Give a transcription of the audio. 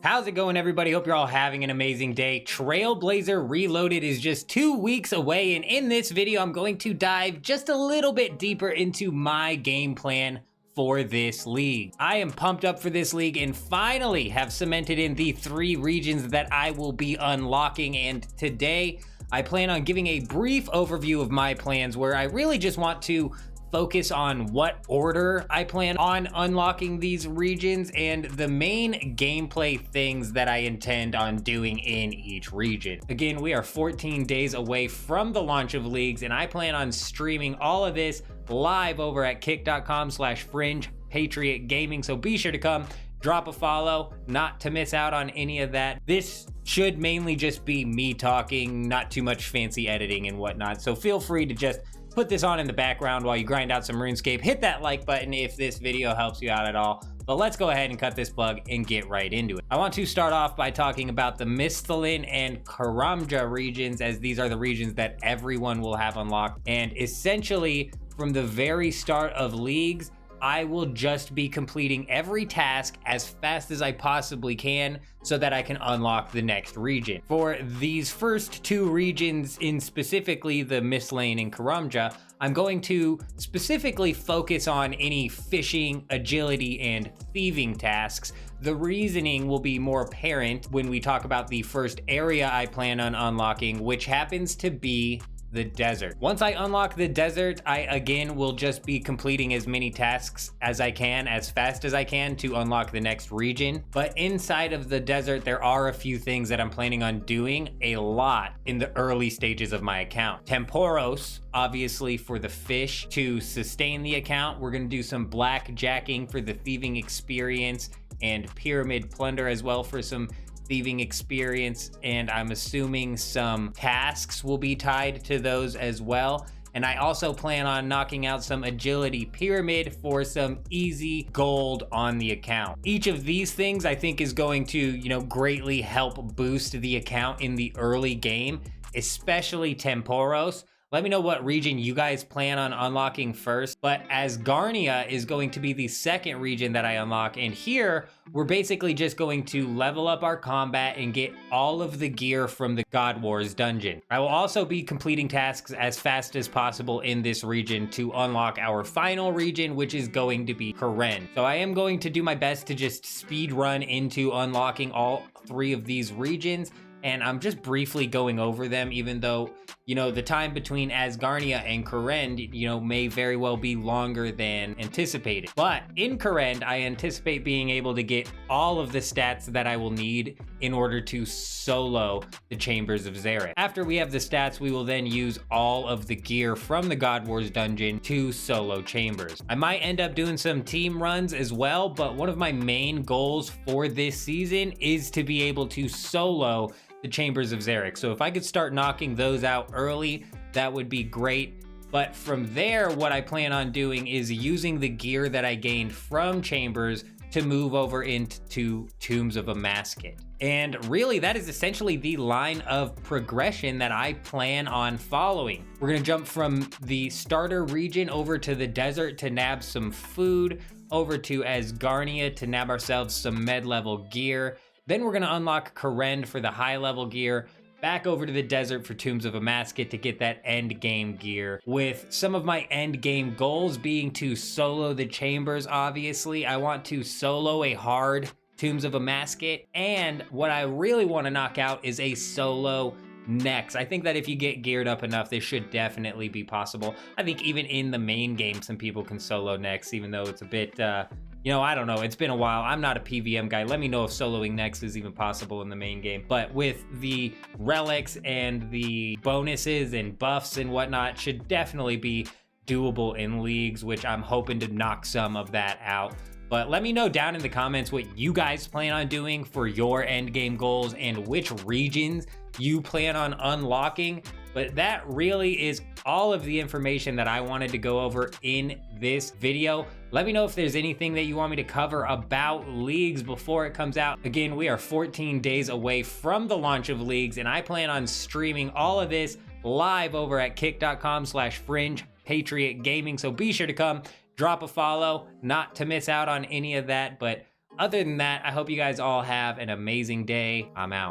How's it going, everybody? Hope you're all having an amazing day. Trailblazer Reloaded is just 2 weeks away, and in this video, I'm going to dive just a little bit deeper into my game plan for this league. I am pumped up for this league and finally have cemented in the 3 regions that I will be unlocking, and today I plan on giving a brief overview of my plans where I really just want to focus on what order I plan on unlocking these regions and the main gameplay things that I intend on doing in each region. Again, we are 14 days away from the launch of leagues, and I plan on streaming all of this live over at kick.com/Fringe-Patriot-Gaming, so be sure to come drop a follow not to miss out on any of that. This should mainly just be me talking, not too much fancy editing and whatnot, so feel free to just put this on in the background while you grind out some RuneScape. Hit that like button if this video helps you out at all. But let's go ahead and cut this plug and get right into it. I want to start off by talking about the Misthalin and Karamja regions, as these are the regions that everyone will have unlocked. And essentially, from the very start of leagues, I will just be completing every task as fast as I possibly can so that I can unlock the next region. For these first 2 regions, in specifically the Misthalin and Karamja, I'm going to specifically focus on any fishing, agility, and thieving tasks. The reasoning will be more apparent when we talk about the first area I plan on unlocking, which happens to be the desert. Once I unlock the desert, I again will just be completing as many tasks as I can, as fast as I can, to unlock the next region. But inside of the desert, there are a few things that I'm planning on doing a lot in the early stages of my account. Temporos, obviously, for the fish to sustain the account. We're gonna do some blackjacking for the thieving experience, and pyramid plunder as well for some thieving experience, and I'm assuming some tasks will be tied to those as well. And I also plan on knocking out some agility pyramid for some easy gold on the account. Each of these things I think is going to, greatly help boost the account in the early game, especially Temporos. Let me know what region you guys plan on unlocking first. But Asgarnia is going to be the second region that I unlock, and here we're basically just going to level up our combat and get all of the gear from the God Wars dungeon. I will also be completing tasks as fast as possible in this region to unlock our final region, which is going to be Karen. So I am going to do my best to just speed run into unlocking all 3 of these regions. And I'm just briefly going over them, even though, the time between Asgarnia and Karen, may very well be longer than anticipated. But in Karen, I anticipate being able to get all of the stats that I will need in order to solo the Chambers of Xeric. After we have the stats, we will then use all of the gear from the God Wars dungeon to solo Chambers. I might end up doing some team runs as well, but one of my main goals for this season is to be able to solo the Chambers of Xeric. So if I could start knocking those out early, that would be great. But from there, what I plan on doing is using the gear that I gained from Chambers to move over into Tombs of Amasket. And really, that is essentially the line of progression that I plan on following. We're gonna jump from the starter region over to the desert to nab some food, over to Asgarnia to nab ourselves some med-level gear. Then we're gonna unlock Karen for the high level gear, back over to the desert for Tombs of Amasket to get that end game gear, with some of my end game goals being to solo the Chambers. Obviously, I want to solo a hard Tombs of Amasket, and what I really wanna knock out is a solo Nex. I think that if you get geared up enough, this should definitely be possible. I think even in the main game, some people can solo Nex, even though it's a bit, I don't know. It's been a while. I'm not a PVM guy. Let me know if soloing Nex is even possible in the main game. But with the relics and the bonuses and buffs and whatnot, should definitely be doable in leagues, which I'm hoping to knock some of that out. But let me know down in the comments what you guys plan on doing for your end game goals and which regions you plan on unlocking. But that really is all of the information that I wanted to go over in this video. Let me know if there's anything that you want me to cover about leagues before it comes out. Again, we are 14 days away from the launch of leagues, and I plan on streaming all of this live over at kick.com/Fringe-Patriot-Gaming. So be sure to come drop a follow not to miss out on any of that. But Other than that, I hope you guys all have an amazing day. I'm out.